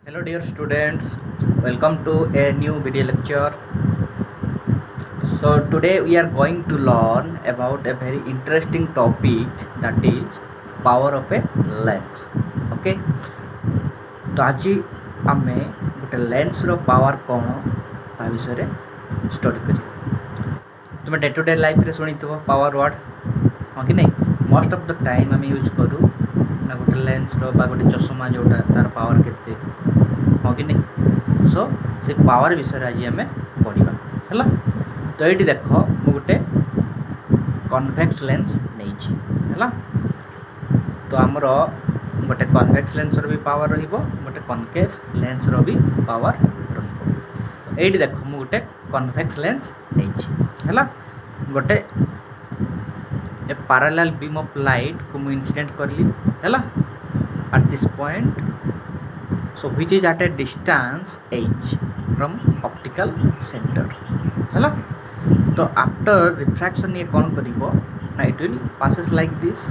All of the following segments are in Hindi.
Hello dear students, welcome to a new video lecture. So today we are going to learn about a very interesting topic, that is power of a lens. Okay, तो आज आम गोटे लेंस रो पावर कौन ता विषय स्टडी कर तुम डे टू डे लाइफ रे शुणी पावर वर्ड हाँ कि नहीं मोस्ट ऑफ द टाइम आम यूज करूँ ना गोटे लेंस रो बा गोटे चश्मा जोटा तार पावर केते हाँ कि नहीं सो से पावर विषय आज आम पढ़ा है तो ये देख मु गोटे कन्वेक्स लेंस नहीं है तो आमर गोटे कन्वेक्स लेंस भी पावर रहिबो गोटे कनकेव लेंस भी पावर रहिबो एठी देख मु गोटे कन्वेक्स लेंस नहीं है गोटे ए पैरेलल बीम ऑफ लाइट को मु इंसिडेंट करली है at this point, so which is at a distance h from optical center है तो आफ्टर रिफ्रैक्शन ये कौन करिवो ना it will passes like this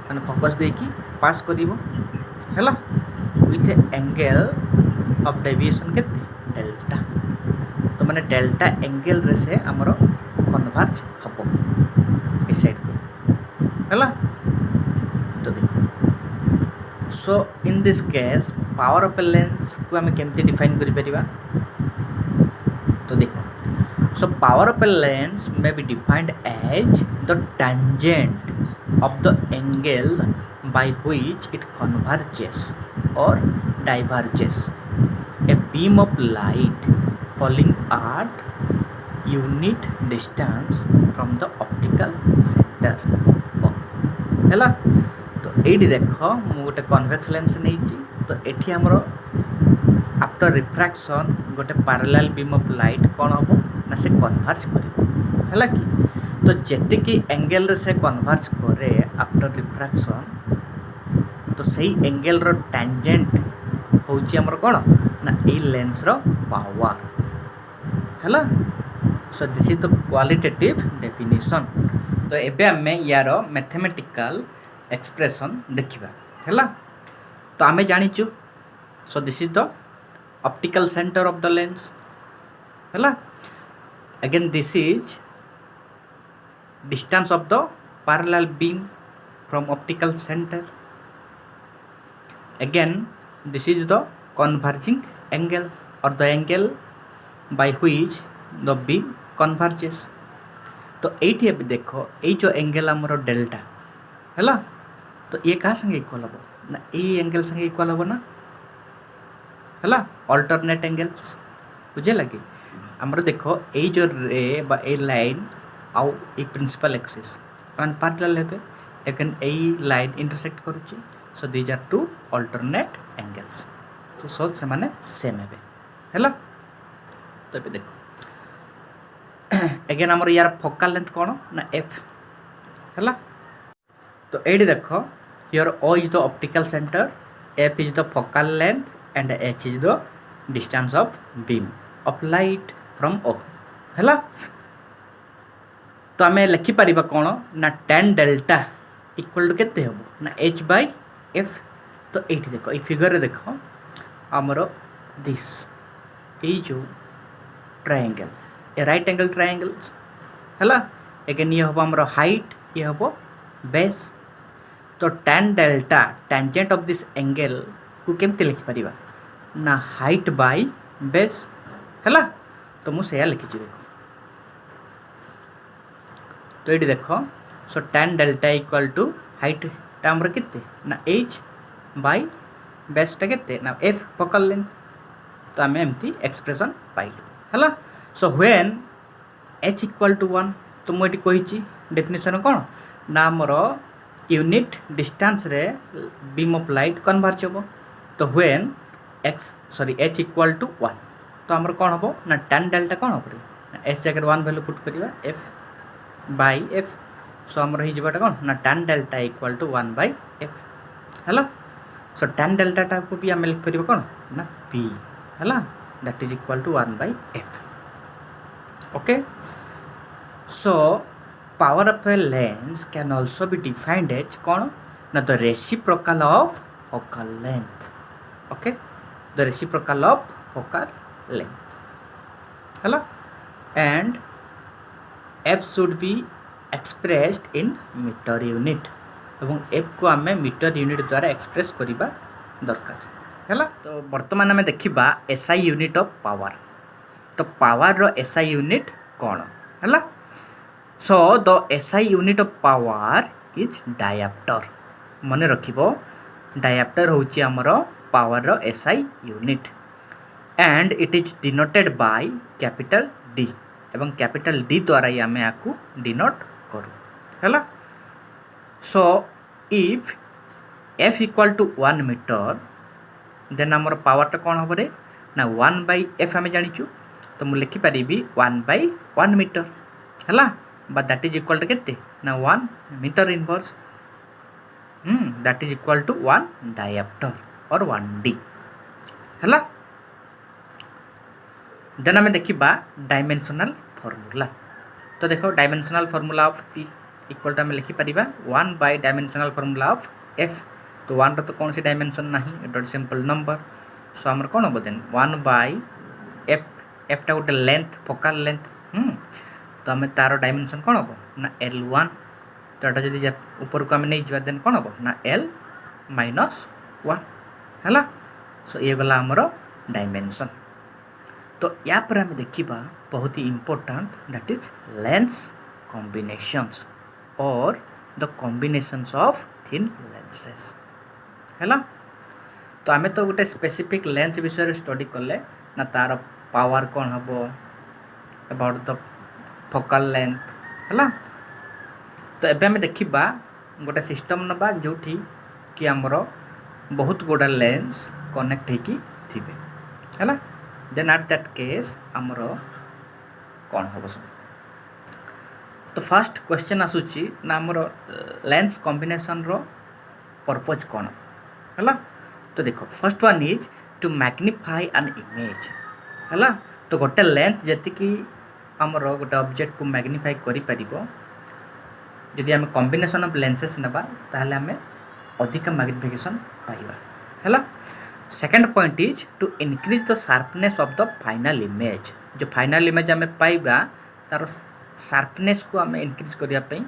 माने फोकस देकी पास करिवो है with a angle of deviation केते डेल्टा तो माने डेल्टा एंगल रे से हमरो कन्वर्ज हबो इस साइड को है तो देखो so in this case power of a lens को आम केमती डिफाइन करि परिबा तो देखो so power of a lens may be defined as the tangent of the angle by which it converges or diverges a beam of light falling at unit distance from the optical center है तो ये देख मु गोटे कन्वेक्स लेंस नहीं तो ये आमर आफ्टर रिफ्रैक्शन गोटे पैरेलल बीम ऑफ लाइट कौन हम ना से कन्वर्ज कर कि तो जेतिकी एंगल से कन्वर्ज करे आफ्टर रिफ्रैक्शन तो सही एंगल रो टेंजेंट होची हमर कोन ना ए लेंस रो पावर हैला सो this is the qualitative definition तो एबे हमें यार मैथमेटिकल एक्सप्रेशन देखिबा हैला तो आमे जानिचु so this is the optical centre of the lens हैला again this is distance of the parallel beam from optical center again this is the converging angle or the angle by which the beam converges तो एठी अब देखो ए जो एंगल हमरो डेल्टा हैला तो ये कहा संगे इक्वल हो ना ए एंगल संगे इक्वल हो ना हैला अल्टरनेट एंगल्स बुझे लगे हमरो देखो ए जो रे बा ए लाइन आउ ए प्रिंसिपल एक्सिस वन पैरेलल हेबे अगेन ए लाइन इंटरसेक्ट करूची so these are two alternate angles तो सो से माने सेम हेबे हैला तो पे देखो अगेन हमर यार फोकल लेंथ कोन ना एफ हैला तो एडी देखो here O is the optical centre F is the focal length and H is the distance of beam of light from O हैला तो आम लिखिपर कौन ना tan डेल्टा इक्वल टू केते हम ना h बाय एफ तो ये देख ये फिगर रे देख आमर दिस ये जो triangle A right angle triangles है अगेन ये हम आमर हाइट ये हम बेस तो tan delta tangent of this angle को केमते लिखिपर ना हाइट बाय बेस है तो मुझे लिखी देख तो ये देख so tan delta equal to height time केते ना h बाय बेसटा केते ना f फोकल लेंथ तो आम एमती एक्सप्रेशन पाइलु है so when h equal to 1 तो मुझे कही डेफिनेशन कौन ना आमर यूनिट डिस्टेंस रे बीम ऑफ लाइट कन्वर्ज हो तो व्हेन h इक्वल टू 1 तो आमर कौन हम ना tan डेल्टा कौन हम h जगह 1 वैल्यू पुट करिवा f बाय एफ सो आमर हो कौन ना tan delta equal to 1 by F है सो tan डेल्टा को भी आम लिखिपर कौन ना p है that is equal to 1 by F okay so power of a lens can also be defined as कौन ना the reciprocal of focal length okay the reciprocal of focal length है and F should be expressed in metre unit एवं एफ को आम मीटर यूनिट द्वारा एक्सप्रेस करवा दरकार है। तो बर्तमान आम देखा एसआई यूनिट ऑफ पावर। तो पावर रो एसआई यूनिट कौन है? So the SI unit of power is dioptre. मन रखिबो डायप्टर होची हमरो पावर रो SI unit and it is denoted by capital D एवं कैपिटल डी द्वारा ही आमे आकु डिनोट करू हैला। So if F equal to 1 metre then आमर पावर टा कौन हम रे ना 1 बाय एफ आम जानिचु। तो मु लिखि परिबी 1 बाय 1 मीटर हैला but that is equal to केते ना 1 metre inverse that is equal to 1 dioptre और 1 डी हैला। देन आम देखा डायमेंशनल फॉर्मूला। तो देखो dimensional formula of P equal to आम लिखिपर 1 by dimensional formula of F. तो 1 तो कौन सी डायमेंशन ना इट सिंपल नंबर। सो आमर कौन हम देन 1 बाय एफ एफटा गोटे लेंथ फोकल लेंथ तो आम तार डायमेंशन कौन हम ना L1। तो यहाँ जब ऊपर को आम नहीं जावा देन कौन हम ना L माइनस 1 है। सो ये गला आमर डायमेंशन। तो या पर आम देखा बहुत ही important that is lens combinations और the combinations of thin lenses है। तो आम तो गोटे स्पेसिफिक लेंस विषय स्टडी कले ना तार पावर कौन हम अबाउट द फोकल लेंथ है। तो एबे आम देखा गोटे सिस्टम नबा जो कि आमर बहुत गुड़ा लेंस कनेक्ट होती है देन एट दैट केस आमर कौन हम सब। तो फर्स्ट क्वेश्चन आसूची ना आमर लेंस कॉम्बिनेशन रो पर्पज कौन है। तो देखो first one is to magnify an image है। तो गोटे लेंस जी आमर गोटे ऑब्जेक्ट को मैग्निफाई करिपरिबो जदि आम कॉम्बिनेशन ऑफ लेंसेस नबा ताहले आम अधिक मैग्निफिकेशन पाइबा है। Second point is to increase the sharpness of the final image. जो फाइनल इमेज आम पाइबा तार शार्पनेस को आम इनक्रीज करने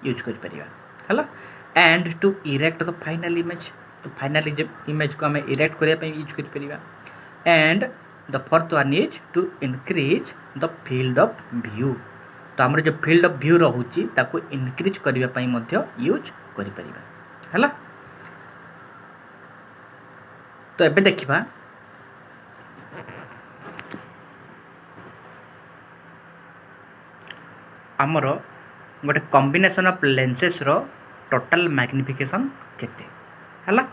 यूज कर and to erect the final image. तो फाइनल इमेज को आम इरेक्ट करने यूज कर and the fourth one is to increase the field of view. तो आमर जो फील्ड ऑफ व्यू रोची ताको इनक्रीज करने यूज कर। तो एबे देखिबा आमर गोटे कॉम्बिनेशन ऑफ लेंसेस रो टोटल मैग्निफिकेशन केते है।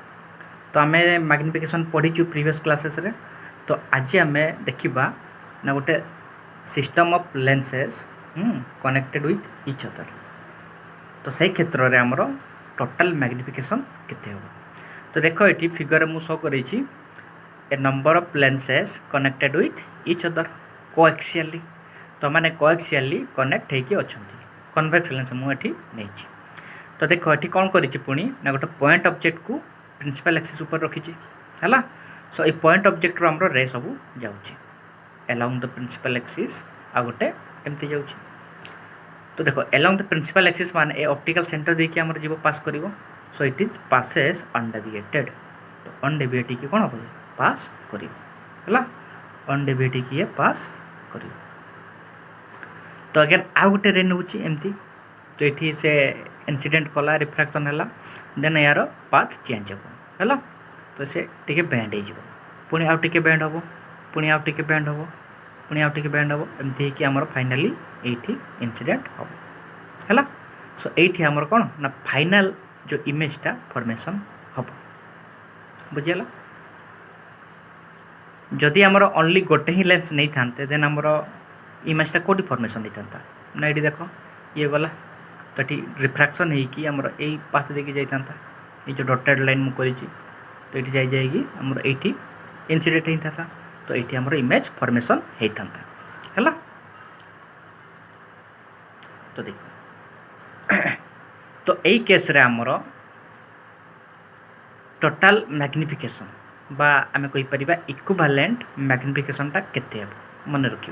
तो आम मैग्निफिकेशन पढ़ीचु प्रीवियस क्लासेस रे। तो आज आम देखा ना गोटे system of lenses connected with each other. तो से क्षेत्र में आमर टोटल मैग्निफिकेशन केते हो। तो देखो ये फिगर मु शो कर a number of lenses connected with each other coaxially. तो मैंने कोएक्सियली कनेक्ट होगी अच्छा कन्वेक्स लेंस मुझे नहीं। तो देखो ये कौन करी पुणी ना गोटे पॉइंट ऑब्जेक्ट को प्रिंसिपल एक्सिस ऊपर रखी है। सो ये पॉइंट ऑब्जेक्ट रो हमरो रे सब जाउची अलोंग द प्रिंसिपल एक्सिस आ गोटे एमती जाउची। तो देखो अलोंग द प्रिंसिपल एक्सिस मान ए ऑप्टिकल सेंटर देखिए हमर जीव पास करिवो। So it is passes undeviated. तो अनडेविएटेड की कौन हम पास करिवो है अनडेविएटेड की पास करिवो। तो अगेन आउ गोटे रे नउची एमती। तो ये से इंसिडेंट कला रिफ्रैक्शन है देन यार पाथ चेंज हम है। तो से टिके बैंड हो पुणी आउ टिके बैंड हम पुणी आउ टिके बैंड हम पुणी आउ टिके बैंड हम एमती कि आमर फाइनाली ये इंसिडेंट हम है। सो ये आमर कौन ना फाइनल जो इमेजटा फॉर्मेशन हम बुझीगला। जदि आमर ओनली गोटे ही लेंस नहीं थांते देन आमर इमेजटा कोटी फॉर्मेशन नहीं था ना। ये देख ये गला तो ये रिफ्रैक्शन होगी आमर यही पाथ देके जाता ये जो डॉटेड लाइन मुझे तो ये जाएगी आमर ये इंसिडेंट होता था। तो ये आमर इमेज फॉर्मेशन होता है। तो देखो तो यही केस रे आमर टोटल मैग्निफिकेशन बा आम कहीपर इक्विवेलेंट मैग्निफिकेशनटा केते मन रख।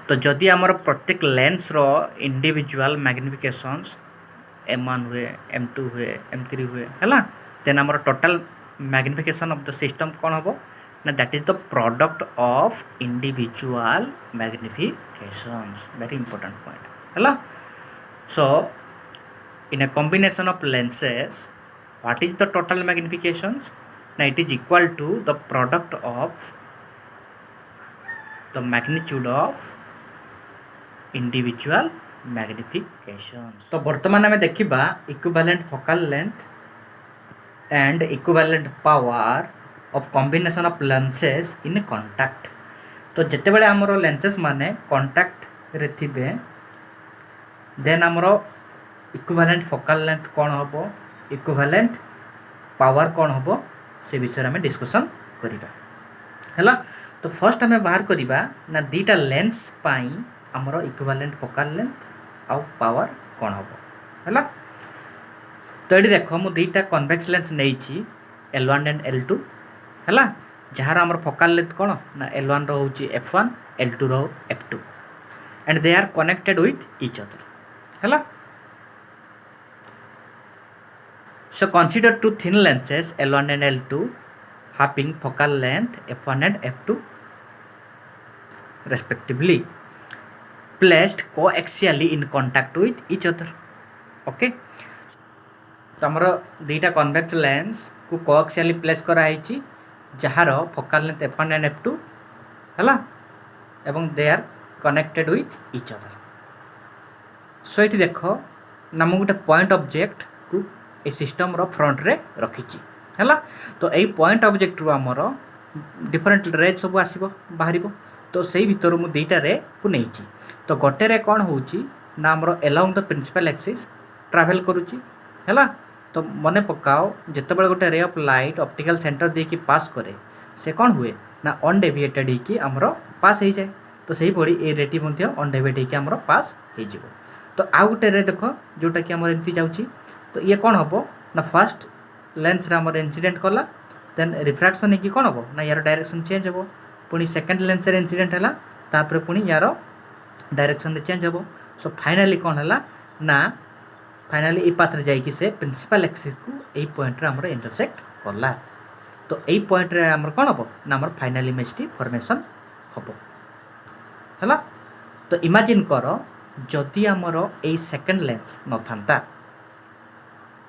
तो जदि आमर प्रत्येक लेंस रो इंडिविजुअल मैग्निफिकेशंस M1 हुए M2 हुए M3 हुए है देन आमर total magnification of the system कौन हम ना that is the product of individual magnifications very important point है। So in a combination of lenses what is the total magnifications now it is equal to the product of the magnitude of individual magnifications। तो वर्तमान आम देखा equivalent focal length and equivalent power of combination of lenses in contact. तो जिते बड़े आमर लेंसेस माने कांटेक्ट रे थिबे देन आमर इक्विवेलेंट फोकल लेंथ कौन हम इक्विवेलेंट पावर कौन हम से विषय में डिस्कशन करिबा है। तो फर्स्ट आम बाहर करवा ना दीटा लेंस पाई आमर इक्विवेलेंट फोकल लेंथ आउ पावर कौन हम है। तो ये देख मु दुईटा कन्वेक्स लेंस नहीं L1 एंड L2 है जार आमर फोकल लेंथ कौन ना L1 रो होची F1 L2 रो F2 and they are connected with each other है। So consider two thin lenses L1 and L2 having focal length F1 and F2 respectively placed coaxially in contact with each other। okay तो आमर दुईटा कन्वेक्स लेंस को कोएक्सियली प्लेस कराई जार focal length F1 and F2 है एवं they are connected with each other. So ये देख नाम गोटे पॉइंट ऑब्जेक्ट को ए सिस्टम रो फ्रंट रे रखी है। तो यही पॉइंट ऑब्जेक्ट रू आमर डिफरेंट रेज सब आसो बाहर तो से भर मुझे दुईटा रे को नहीं। तो गोटे रे कौन हो ना आमर along the principal axis travel करुच्ची है। तो मन पकाओ जिते बड़े गोटे ray of light optical centre देकी पास करे से कौन हुए ना अनडेविएटेड होकर आमर पास हो जाए। तो सही भाई ये रेटी अनडेविएट होकर आमर पास हो। तो आउ गोटे रे देख जोटा कि आमर एमती जाऊँगी तो ये कौन हम ना फर्स्ट लेंस रे आमर इंसिडेंट कला देन रिफ्रैक्शन होगी कौन हम ना यार डायरेक्शन चेंज हो पुणी सेकेंड लेंस रे इंसिडेंट है तापर पुणी यार डायरेक्शन चेंज हो। सो फाइनाली कौन है ना फाइनाली ये पाथ जाइए से प्रिंसिपल एक्सिस को यही पॉइंट रे आमर इंटरसेक्ट कला। तो यही पॉइंट रे आमर कौन हम ना आमर फाइनाल इमेज टी फॉर्मेशन हम है। तो इमेजिन कर जदि आमर यही सेकेंड लेंस न था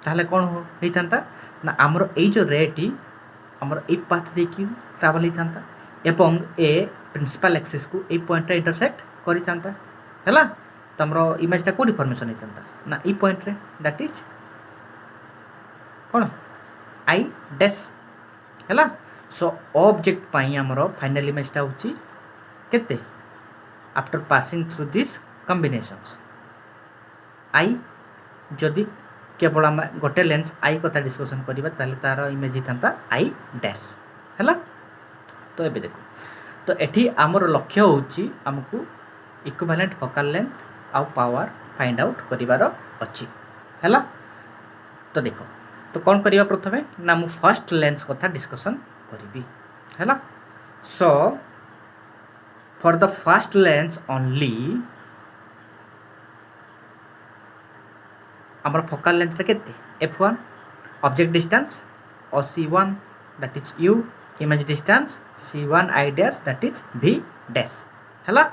ताहले कौन होता ना आमर यही जो रेटी आमर यही पाथ देखी ट्रावेल होता एवं ए प्रिंसिपल एक्सिस को यही पॉइंट रे इंटरसेक्ट करता है। तो आमर इमेजटा कौटी फॉर्मेशन होता ना ई पॉइंट रे दैट इज कौन आई डैश है। सो ऑब्जेक्ट पाई आमर फाइनल इमेजटा होची केते after passing through this combinations आई जदि केवल आम गोटे लेंस आई कथा डिस्कसन करवा ताले तार इमेज होता आई डैश है। तो ये देखो तो एठी आमर लक्ष्य होची आमको इक्विवेलेंट फोकल लेंथ आउ पावर फाइंड आउट करिवार अछि है। तो देखो तो कौन करिवा प्रथमे ना मु फर्स्ट लेंस कथा डिस्कसन करिवि है। So for the first lens only आमर फोकल लेंथ रे केते F1 ऑब्जेक्ट डिस्टेंस और C1 that is U image distance C1 I dash that is V dash है।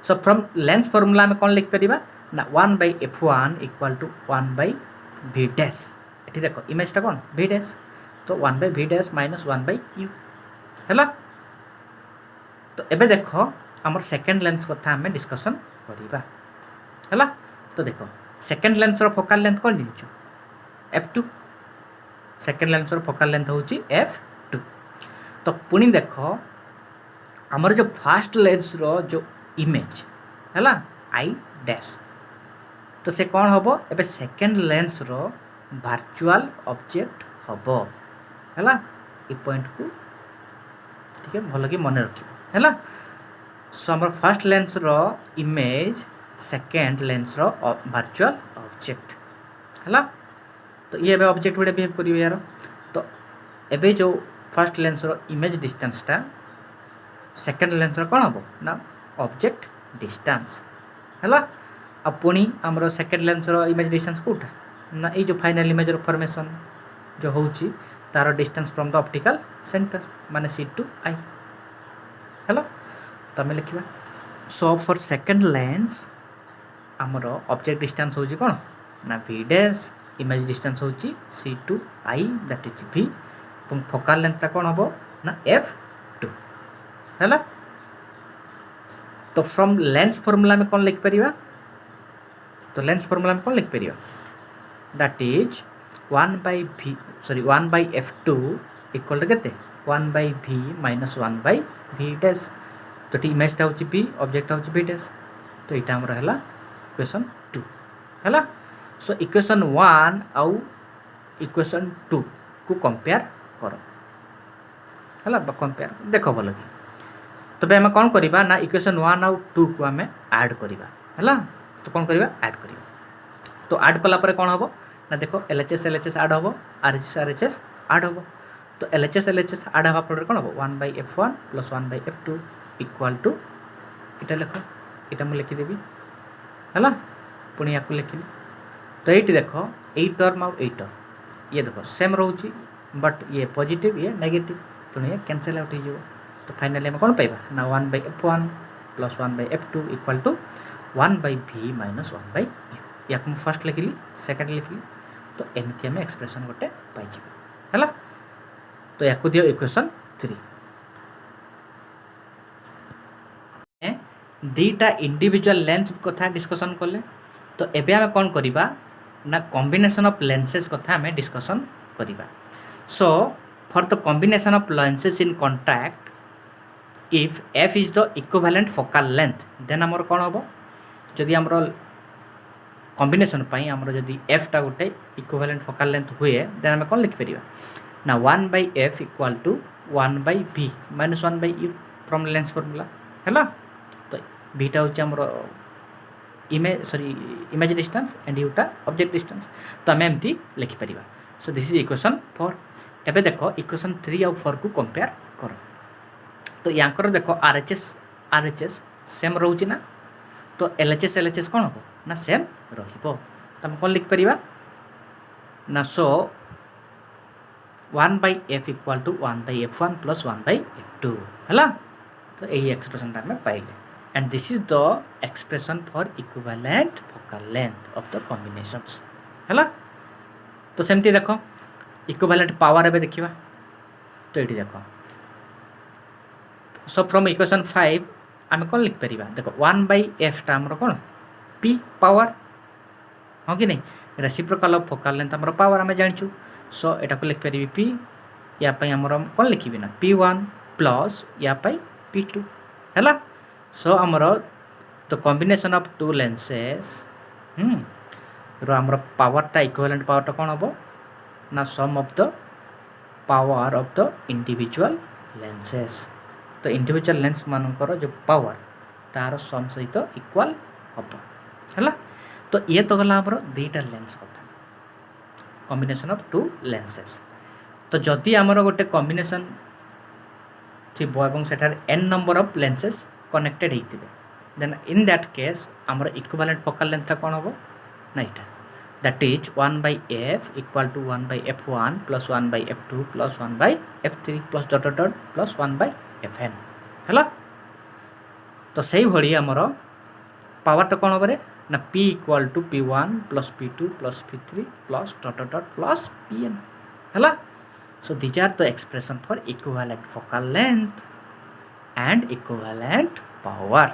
सो फ्रॉम लेंस फॉर्मूला में कौन लिख परिबा ना 1/F1 equal to 1/V dash. ये देखो इमेजटा कौन V डैश तो 1/V डैश माइनस 1/U है। तो एबे देखो आमर सेकेंड लेंस कथा आम डिस्कसन करिबा है। तो देखो सेकेंड लेंस रो फोकल लेंथ कौन जानिଛୁ F2 सेकेंड लेंस रो फोकल लेंथ होची F2। तो पुणी देख आमर जो फास्ट लेंस रो जो इमेज है आई डैश तो से कौन हम एबे सेकेंड लेंस रो वर्चुअल ऑब्जेक्ट हम है। ये पॉइंट को ठीक है भल कि मन रख है। सो आमर फर्स्ट लेंस रो इमेज सेकेंड लेंस रो वर्चुअल ऑब्जेक्ट है। तो ये ऑब्जेक्ट बड़े बिहेव करिवे यार। तो एबे जो फर्स्ट लेंस रो इमेज डिस्टेंसटा सेकेंड लेंस रो कौन हम ना ऑब्जेक्ट डिस्टेंस है आ पुणी आमर सेकेंड लेंस रो इमेज डिस्टेंस कौटा ना ये जो फाइनल इमेज रो फॉर्मेशन जो होची तार distance from the optical centre माने सी टू आई है तो आम लिखा सो फॉर सेकेंड लेंस आमर ऑब्जेक्ट डिस्टेंस होची कौन ना v डैश इमेज डिस्टेंस होची C two I that is v और फोकल लेंथटा कौन हम ना f2 है तो फ्रॉम लेंस फॉर्मूला में कौन लिख परिया तो लेंस फॉर्मूला में कौन लिख परिया that is 1 by f2 equal to केते 1 by v minus 1 by v dash तो इमेजटा हूँ v ऑब्जेक्ट हूँ v डैश तो यहाँ आमर है इक्वेशन 2 है सो इक्वेशन 1 आउ इक्वेशन 2 को कंपेयर कर है कंपेयर देख भल कि तबे आम कौन करवा ना इक्वेशन 1 आउ 2 को आम ऐड करवा है तो कौन करवा ऐड करवा तो ऐड कलापर कौन हम ना देख LHS LHS ऐड हम RHS RHS ऐड हम तो LHS LHS ऐड हवा फल कौन हम 1 by f1 plus 1 by f2 equal to इटा लिख इटा मुझे लिखिदेवी है पुणी या लिखिली तो ये देख यही टर्म आउ टर्म ये देख सेम रोचे बट ये पॉजिटिव ये नेगेटिव पुणी ये कैंसल आउट हो तो फाइनली आम कौन पाइबा ना 1 by f1 plus 1 by f2 equal to 1 by v minus 1 by u या फर्स्ट लिखिली सेकेंड लिखिली तो एमती आम एक्सप्रेशन गोटे पाई है तो या दियो इक्वेशन 3 दीटा इंडिविजुअल लेंस कथा डिस्कशन कले तो एबे आम कौन करवा ना कॉम्बिनेशन ऑफ लेंसेस कथा आम डिस्कशन करवा so for the combination of lenses in contact if f is the equivalent focal length then आमर कौन हम जदि आमर कॉम्बिनेशन पाई आमर जदि f टा गोटे इक्विवेलेंट फोकल लेंथ हुए देन आम कौन लिख परिबा ना 1 by f equal to 1 by v minus 1 by u from lens formula है तो vटा हूँ इमेज डिस्टेंस एंड यूटा ऑब्जेक्ट डिस्टेंस तो आम एमती लिखिपर सो दिस इज इक्वेशन 4 एबे देख इक्वेशन 3 और 4 को कंपेयर कर तो यांकर देख RHS सेम रोचे ना तो LHS कौन हम ना सेम रहिबो तो आम कौन लिखिपर ना so 1 by f equal to 1 by f1 plus 1 by f2 है तो यही एक्सप्रेशन आम पाइले and this is the expression for equivalent focal length of the combinations है तो सेमती देख इक्विवेलेंट पावर एबे देखिबा तो ये देख सो फ्रॉम इक्वेशन 5 आम कौन लिख परिबा देख 1 by f टा हमर कौन p पावर हाँ कि नहीं रेसिप्रोकल ऑफ फोकल लेंथ हमर पावर आम जानिछु सो एटा को लिख परिबी p या पई हमर कौन लिखिबी ना p1 प्लस या पई p2 है सो आमर the combination of two lenses रो आमर पावरटा इक्विवेलेंट पावरटा कौन हम ना sum of the power of the individual lenses तो इंडिविजुअल लेंस मानकर जो पावर तार सम सहित इक्वल हम है तो ये तो गला आमर दुईटा लेंस कथा कॉम्बिनेशन ऑफ टू लेंसेस तो जदि आमर गोटे कॉम्बिनेशन थी एवं सेठार n number of lenses connected होते देन इन दैट केस आमर इक्विवेलेंट फोकल लेंथटा कौन हम ना यहाँ that is 1 by f equal to 1 by f1 plus 1 by f2 plus 1 by f3 plus dot dot plus 1 by fn है तो सही भाई आमर पावरटा कौन हम ना p equal to p1 plus p2 plus p3 plus dot dot plus pn है so these are the expression for equivalent focal length and equivalent power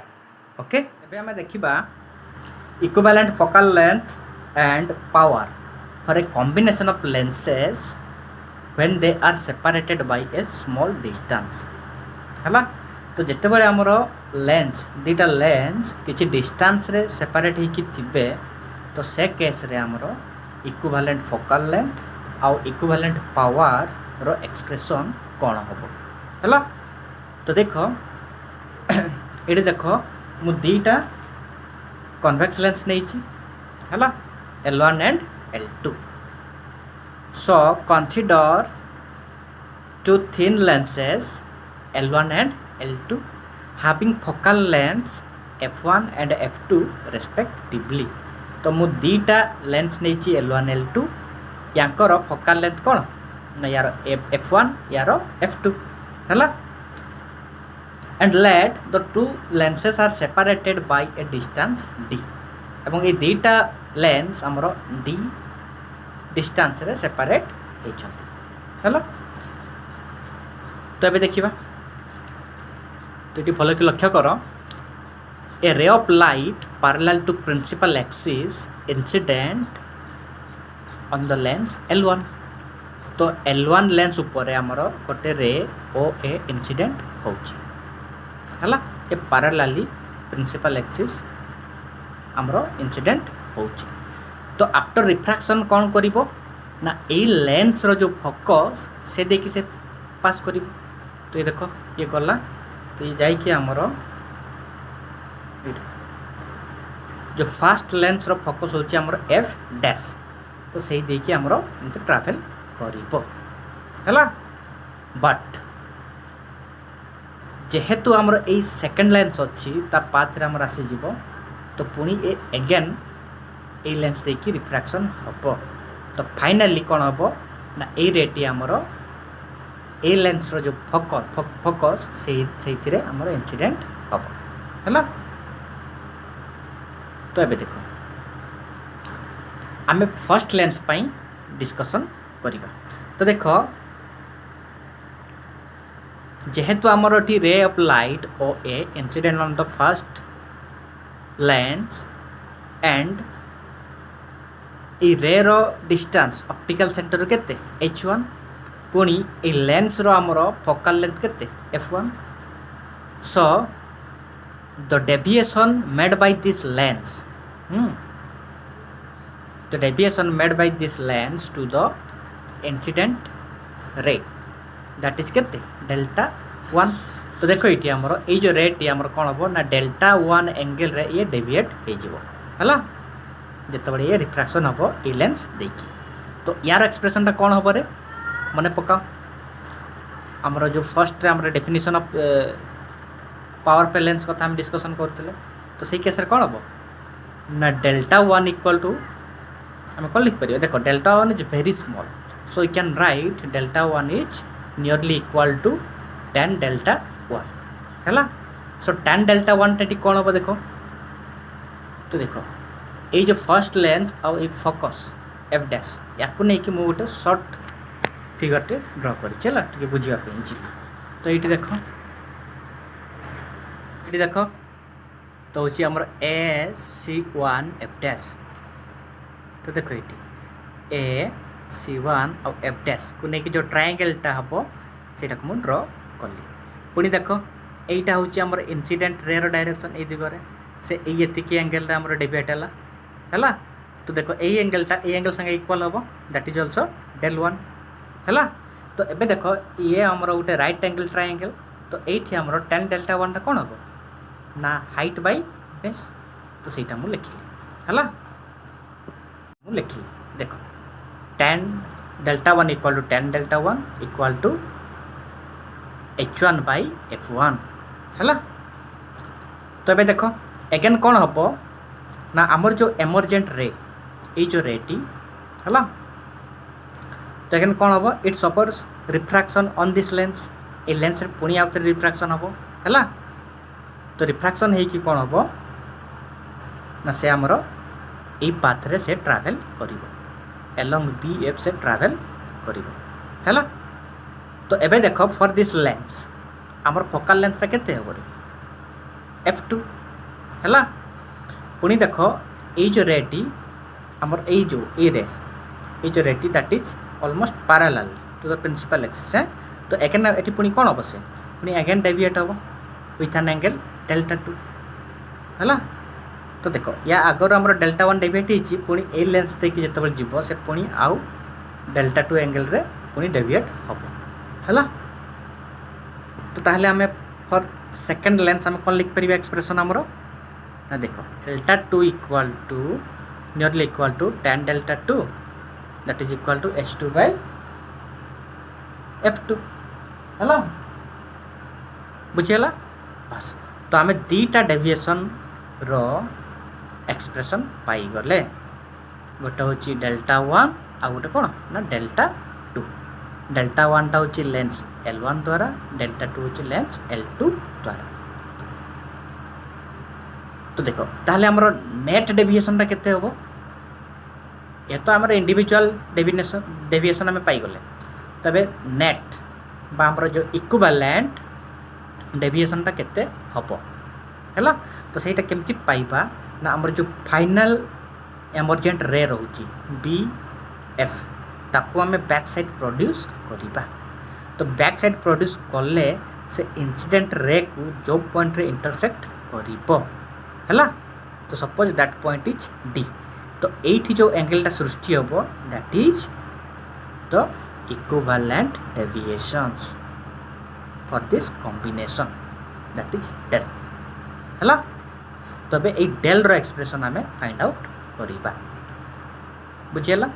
okay एबे हमें देखिबा equivalent focal length and power for a combination of lenses when they are separated by a small distance है तो जिते बड़े आमर लेंस दीटा लेंस किसी डिस्टेंस रे सेपरेट होकी थिबे तो से केस रे आमर इक्विवेलेंट फोकल लेंथ आउ इक्विवेलेंट पावर रो एक्सप्रेशन कौन हम है तो देख ये देख मु दीटा कन्वेक्स लेंस नहीं है L1 and L2 so consider two thin lenses L1 and L2 having focal lengths f1 and f2 respectively. तो मु दीटा लेंस नहीं L1 L2 यांकर फोकाल लेंथ कौन ना यार f1 यार f2 है and let the two lenses are separated by a distance d एवं ये दीटा लेंस आमर d डिस्टेंस रे सेपरेट है तो ये देखा तो ये भल कि लक्ष्य कर a ray of light parallel to principal axis incident on the lens L1 तो L1 लेंस ऊपर आमर गोटे रे ओ ए इंसिडेंट होला ये पैरेलली प्रिंसिपल एक्सिस आमर इंसिडेंट हो तो आफ्टर रिफ्रैक्शन कौन करिवो ना ए लेंस रो जो फोकस से देखि से पास करिवो तो ये देखो ये गला तो ये जाई कि आमर जो फास्ट लेंस रो फोकस होची आमर एफ डैश तो सही देखि आमर एंते ट्रैवल करिवो हैला बट जेहेतु आमर ए सेकंड लेंस अच्छी ता पाथ रे आमर आसी जीवो तो पुणी ए अगेन ए लेंस देखि रिफ्रैक्शन हम तो फाइनाली कौन हम ना ए रेटी आमर ए लेंस रो जो फोकस से आमर इंसिडेंट हम है तो ये देखो आम फर्स्ट लेंस पाई डिस्कशन करिबा तो देखो जेहेतु आमर एटी रे ऑफ लाइट ओ a incident on the first lens and a ray रो डिस्टेंस ऑप्टिकल सेंटर केते h1 पुणी ए लेंस रो आमर फोकल लेंथ केते f1 so the deviation made by this lens the deviation made by this lens to the incident ray that is केते डेल्टा 1 तो देखो ये आमर ये जो रेट ये आमर कौन हम ना डेल्टा 1 एंगल रे ये डेविएट हो जिते ये रिफ्रैक्शन हम ये लेंस देखी तो यार एक्सप्रेशन कौन हम रे मन पकाओ आमर जो फर्स्ट आमर डेफिनेशन ऑफ पावर पे लेंस कथा हम डिस्कशन करते तो सही केस कौन हम ना डेल्टा 1 इक्वल टू आम कौन लिखिपर देखो delta 1 is very small so you can write delta 1 is nearly equal to tan delta 1 है सो tan डेल्टा 1 टी कौन हम देखो तो देखो ये जो फर्स्ट लेंस और ये फोकस एफ डैश या नहीं कि गोटे सर्ट फिगर टे ड्र कर बुझापी तो ये देखो ये देख तो हूँ आमर AC1 एफ डैश तो देखो ये AC1 और एफ डैश को लेकिन जो ट्रायंगलटा हम से मुझे ड्र कली पुणी देख यहीटा हूँ आमर इंसिडेंट रे डायरेक्शन ये दिगरे से ये एंगल आमर डेविएट है तो देखो यही एंगलटा ये एंगल संगे इक्वल हम दैट इज ऑल्सो del 1 है तो एबे देखो ये आमर गोटे राइट एंगल ट्रायंगल तो ये आमर tan डेल्टा 1 टा कौन हम ना हाइट बाय बेस तो सहीटा मुझे लिखिली है मुझे लिखिली देखो tan delta 1 equal to tan delta 1 equal to h1 by f1 है तो ये देखो एगेन कौन हम ना आमर जो एमरजेंट रे ये जो रेटी है तो एगेन कौन हम it suffers refraction on this lens a lens पुणी आउ थे रिफ्रैक्शन हम है तो रिफ्रैक्शन है कि कौन हम ना से आमर ये पाथ रे से ट्रैवल करिवो एलोंग BF से ट्रैवल करिवो है तो एबे देखो फॉर दिस लेंस आमर फोकल लेंथ केते हो f2 है पुणी देख ये जो रेटी आमर ये जो रेटी that is almost parallel to the principal axis है तो एगेन ये पुणी कौन हम से पुणी अगेन डेविएट हम विथ एन एंगल डेल्टा 2 है तो देखो या आगर आमर डेल्टा 1 डेविएट होती पुणी ए लेंस देखिए जिते जीव से पुणी आउ डेल्टा 2 एंगल रे पुणी डेविएट हम है तो ताहले आम फॉर सेकंड लेंस आम कौन लिख पार एक्सप्रेशन आमर ना देखो delta 2 equal to nearly equal to tan delta 2 that is equal to h2 by f2 है बुझीगला बस। तो आम दीटा डेविएशन रो एक्सप्रेशन पाईगले गोटे हूँ डेल्टा वन आ गोटे कौन ना डेल्टा टू। डेल्टा वन टा हूँ लेंस L1 द्वारा, डेल्टा टू हूँ लेंस L2 द्वारा। तो देखो ताहले हमरो नेट डेविएशन टा केते होबो ये तो हमरो इंडिविजुअल डेविएशन हमें पाई गले तबे नेट बा हमरो जो इक्विवेलेंट डेविएशन टा केते हबो हैला। तो सेटा केमति पाइबा ना हमरो जो फाइनल एमर्जेंट रे रहउची BF ताको हमें बैक साइड प्रोड्यूस करिबा। तो बैक साइड प्रोड्यूस करले से इंसिडेंट रे को जो पॉइंट रे इंटरसेक्ट करिबो हैला। तो suppose that point is D। तो एठी जो एंगल टा सृष्टि होबो that is the equivalent deviations for this combination that is del हैला। तबे ए डेल रो एक्सप्रेशन हमें फाइंड आउट करिबा बुझियला।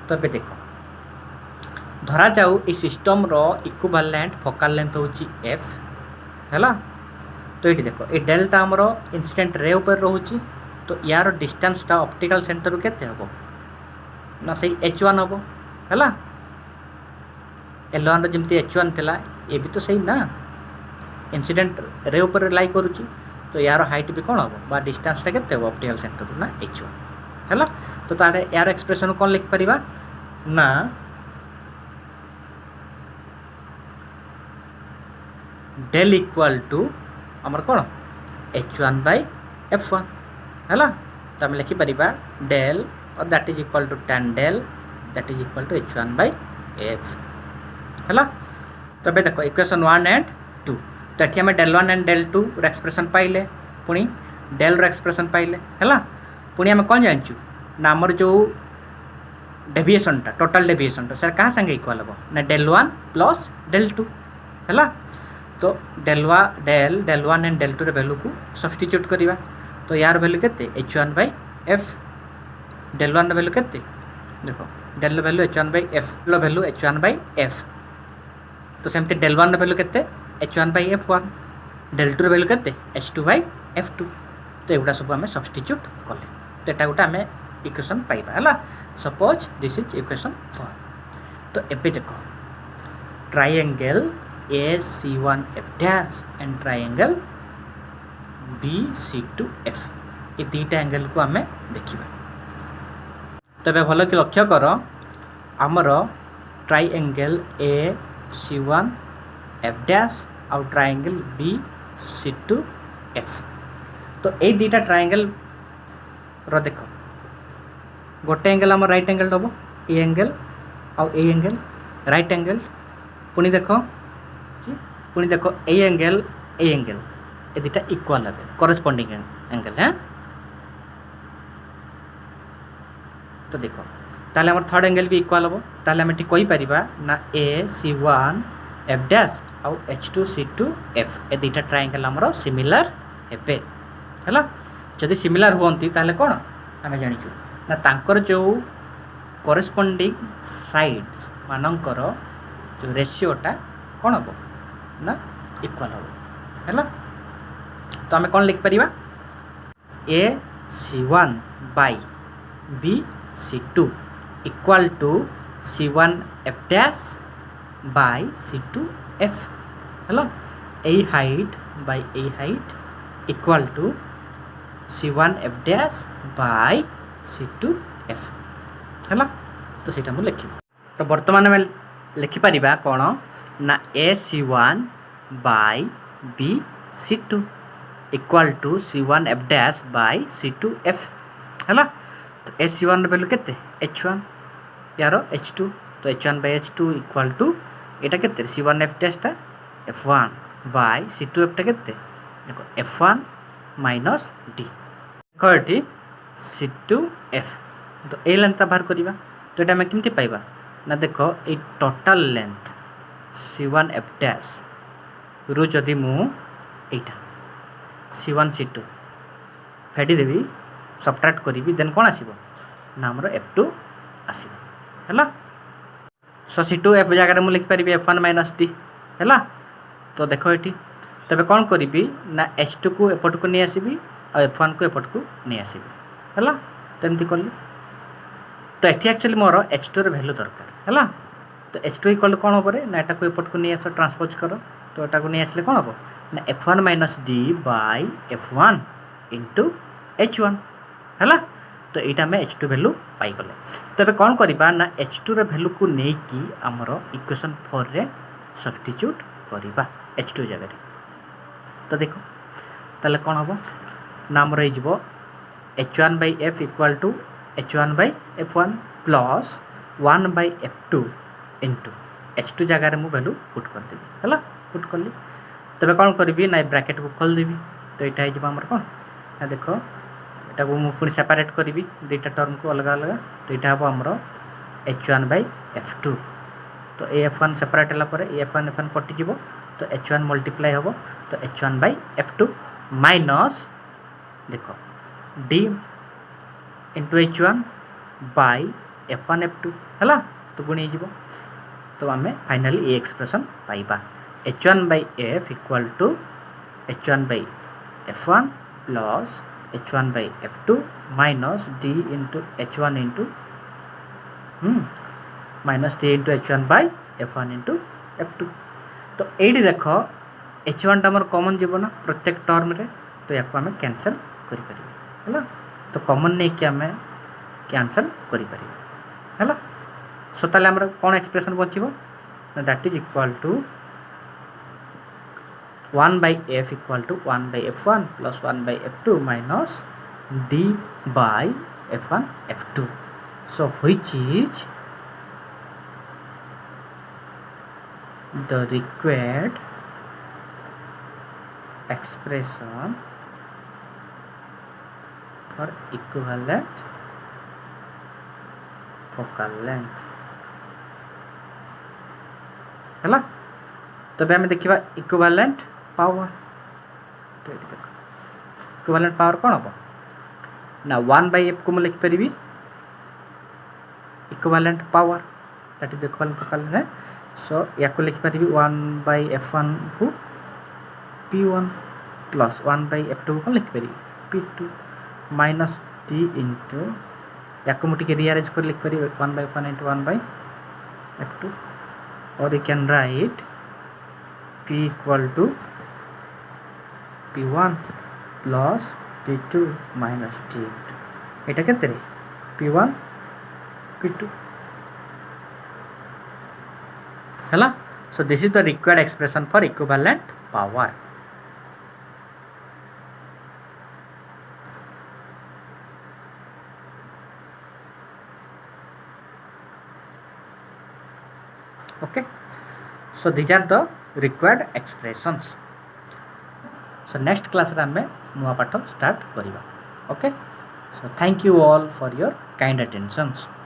तबे देखो धरा जाऊ ए सिस्टम रो इक्विवेलेंट फोकल लेंथ होची F हैला। तो ये देखो ये डेल्टा हमरो इंसिडेंट रे ऊपर रहउची। तो यार डिस्टेंस टा ऑप्टिकल सेंटर रु केते हबो ना सही H1 हबो हैला। L1 रो जेमति H1 थिला ये भी तो सही ना इंसिडेंट रे ऊपर लाई करूची। तो यार हाइट भी कौन हबो बा डिस्टेंस टा केते हबो ऑप्टिकल सेंटर रु ना H1 हैला। तो तारे यार एक्सप्रेशन कोन लिख परिबा ना डेल इक्वल टू हमर कोन H1 बाय F1 हैला। तो हम लिखि परिबा डेल और that is equal to tan del that is equal to H1 by F हैला। तबे देखो इक्वेशन 1 एंड 2 तो एठी हम डेल 1 एंड डेल 2 रो एक्सप्रेशन पाइले पुनी डेल रो एक्सप्रेशन पाइले हैला। पुनी हम कोन जानचू ना हमर जो डेविएशन टा टोटल डेविएशन टा सर कहाँ संगे इक्वल हबो ना डेल 1 प्लस डेल 2 हैला। तो डेल 1 एंड डेल 2 रे वैल्यू को सब्स्टिट्यूट करिवा। तो यार वैल्यू केते H1 बाय F डेल 1 रे वैल्यू केते देखो del value H1 by F लो वैल्यू H1 बाय F। तो सेमते डेल 1 रे वैल्यू केते H1 बाय F1 डेल 2 रे वैल्यू केते H2 बाय F2। तो एगुडा सब हमें सब्स्टिट्यूट कले तो एटा गोटा हमें इक्वेशन पाइबा हैला। Suppose this is equation 4। तो एबे देखो triangle AC1F dash and triangle BC2F ये दीटा एंगल को हमें देखिबा। तबे भलो कि लक्ष्य करो हमर ट्रायंगल AC1F डैश और ट्रायंगल BC2F। तो ए दीटा ट्रायंगल रो देखो गोटे एंगल हम राइट एंगल दबो ए एंगल और ए एंगल राइट एंगल पुनी देखो ए एंगल ए दीटा इक्वल है कॉरेस्पॉन्डिंग एंगल है। तो देखो ताले हमर थर्ड एंगल भी इक्वल हबो ताले हम एठी कहि परिबा ना AC1F डैश और H2C2F ए दीटा ट्रायंगल हमर सिमिलर हेबे हैला। जदि सिमिलर होंती ताले कोन आमे जानिचु ना तांकर जो कॉरेस्पॉन्डिंग साइड्स मानकर जो रेशियोटा कौन हम ना इक्वल हम है। तो आम कौन लिख पार AC1 by BC2 equal to C1F dash by C2F है। ए हाइट बाय ए height equal to C1F dash by C2F है। तो सीटा मुझे लिखी तो बर्तमान में लिखिपर कौन ना AC1 by BC2 equal to C1F dash by C2F है। तो AC1 वैल्यू केते H1 यार H2 तो H1 bye H2 equal to एटा केते C1F डैश टा F1 बाय C2F टा केते देखो F1 माइनस D देखो ये C2F। तो ए लेंथ बाहर करवा तो ये केमती पाइबा ना देखो ये टोटल लेंथ C1F डैश रु जदि मु एटा C1 C2 फेडिदेवी सबट्राक्ट करी देन कौन आसो ना आमर F2 आसो है। सो C2F जगह मुझे लिखिपारि F1 माइनस D है। तो देख ये तेरे कौन करी ना H2 को एपट को नहीं आसबि और F1 को एपट को नहीं आसबि है। तो एमती कली तो ये एक्चुअली मोर H2 रे वैल्यू दरकार है। तो H2 इक्वल कौन हम ना यहाँ को एपट को नहीं आस ट्रांसपोज कर तो यहाँ को नहीं आसले कौन हम ना F1 minus D bye F1 into H1 है। तो यहाँ आम H2 वैल्यू पाईगले तेरे कौन करवा ना H2 रे वैल्यू को लेकिन आमर इक्वेशन 4 रे सब्स्टिट्यूट करवा H2 जगह। तो देखो ताले कौन हम ना आमर हो H1 by F equal to H1 by F1 plus 1 by F2 into H2 जगार मुझे वैल्यू पुट करदेवी है। पुट कली तेरे कौन करी ना ब्राकेट को खोलदेवी तो यहाँ होमर कौन ना देख यहाँ को मुझे सेपरेट करी दुईटा टर्म को अलग अलग तो यहाँ हम आमर H1 बाई F2 तो F1 सेपरेट है F1 कटिज तो H1 मल्टीप्लाई हम तो H1 बाई F2 माइनस देख D into H1 by F1 F2 है। तो गुणी हो तो आम फाइनाली ये एक्सप्रेशन पाइबा H1 by F equal to H1 by F1 plus H1 by F2 minus D into H1 into minus D into H1 by F1 into F2। तो ये देख H1 टा कॉमन जीव ना प्रत्येक टर्म रे तो या आम कैंसल करें। तो कॉमन नहीं कि आम कैंसल करें। सो ताले हमर कौन एक्सप्रेशन बचिबो that is equal to 1 by F equal to 1 by F1 plus 1 by F2 minus D by F1 F2। So which is the required expression for equivalent focal length है। तबे आम देखा इक्विवेलेंट पावर तो ये देख इक्विवेलेंट पावर कौन हम ना 1 बाई F को मुझे लिखिपारि equivalent power that is equivalent focal length है। सो या को लिखिपारि 1 बाई F1 को P1 प्लस 1 बाई F2 को कौन लिखिपारि P2 माइनस D इंटू या को मुझे रिअरेंज कर लिखिपारि 1 by F1 into 1 by F2 और you can write P equal to P1 plus P2 minus D यहाँ के P1 P2 है। So this is the required expression for equivalent power. Okay so this are the required expressions. So next class रे आमे नुआ पाठ स्टार्ट करिबा। Okay so thank you all for your kind attention.